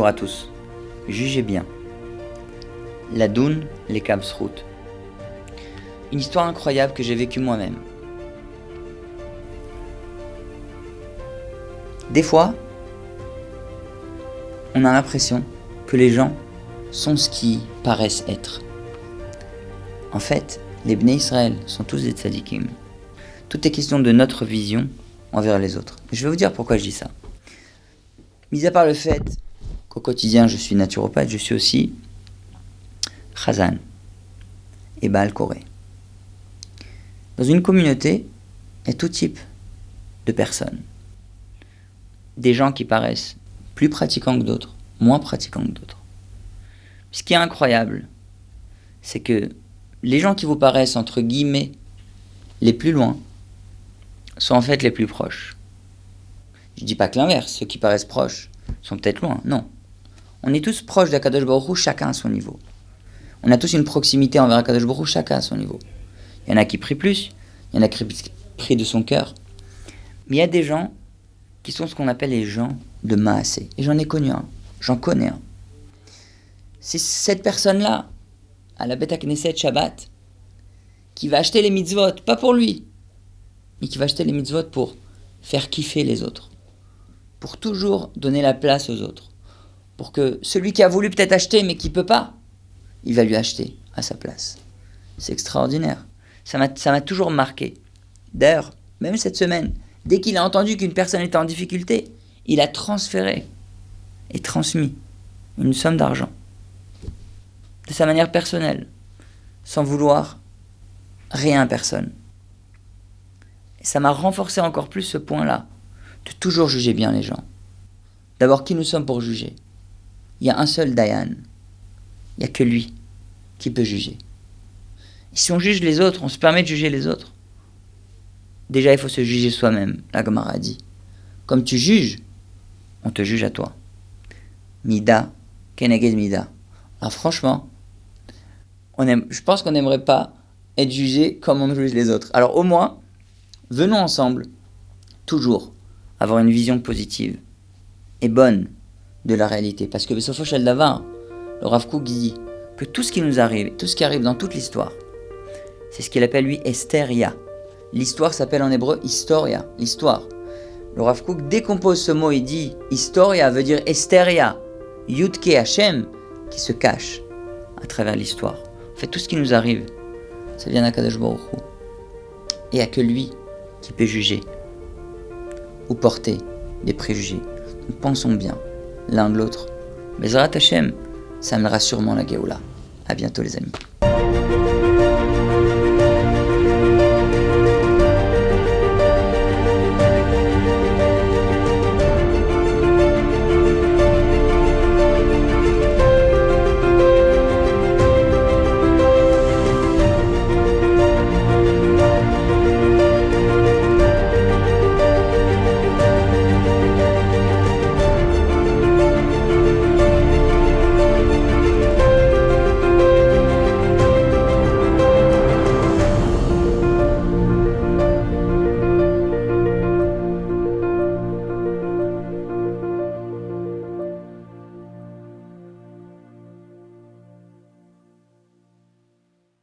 à tous. Jugez bien. Ladoun les Kabsrout. Une histoire incroyable que j'ai vécue moi-même. Des fois, on a l'impression que les gens sont ce qu'ils paraissent être. En fait, les Bnei Israël sont tous des tzadikim. Tout est question de notre vision envers les autres. Je vais vous dire pourquoi je dis ça. Mis à part le fait qu'au quotidien je suis naturopathe, je suis aussi chazan et Baal Koré. Dans une communauté, il y a tout type de personnes. Des gens qui paraissent plus pratiquants que d'autres, moins pratiquants que d'autres. Ce qui est incroyable, c'est que les gens qui vous paraissent, entre guillemets, les plus loin, sont en fait les plus proches. Je ne dis pas que l'inverse, ceux qui paraissent proches sont peut-être loin, non. On est tous proches d'Akadosh Baruch Hu, chacun à son niveau. On a tous une proximité envers Akadosh Baruch Hu, chacun à son niveau. Il y en a qui prient plus, il y en a qui prient de son cœur. Mais il y a des gens qui sont ce qu'on appelle les gens de Maasé. Et j'en ai connu un, j'en connais un. C'est cette personne-là, à la Beth Knesset Shabbat, qui va acheter les mitzvot, pas pour lui, mais qui va acheter les mitzvot pour faire kiffer les autres, pour toujours donner la place aux autres, pour que celui qui a voulu peut-être acheter mais qui ne peut pas, il va lui acheter à sa place. C'est extraordinaire. Ça m'a toujours marqué. D'ailleurs, même cette semaine, dès qu'il a entendu qu'une personne était en difficulté, il a transféré et transmis une somme d'argent de sa manière personnelle, sans vouloir rien à personne. Et ça m'a renforcé encore plus ce point-là, de toujours juger bien les gens. D'abord, qui nous sommes pour juger? Il y a un seul Dayan. Il n'y a que lui qui peut juger. Et si on juge les autres, on se permet de juger les autres. Déjà, il faut se juger soi-même, la Gemara a dit. Comme tu juges, on te juge à toi. Mida, keneged mida. Alors franchement, je pense qu'on n'aimerait pas être jugé comme on juge les autres. Alors au moins, venons ensemble, toujours, avoir une vision positive et bonne de la réalité. Parce que Besofo Shel Davar, le Rav Kook dit que tout ce qui nous arrive, tout ce qui arrive dans toute l'histoire, c'est ce qu'il appelle lui Esteria. L'histoire s'appelle en hébreu Historia, l'histoire. Le Rav Kook décompose ce mot et dit Historia veut dire Esteria, Yudke Hashem, qui se cache à travers l'histoire. En fait, tout ce qui nous arrive, ça vient d'Akadosh Baruch Hu. Et il n'y a que lui qui peut juger ou porter des préjugés. Donc pensons bien l'un de l'autre. Bezrat Hashem, ça amènera sûrement la Géoula. À bientôt les amis.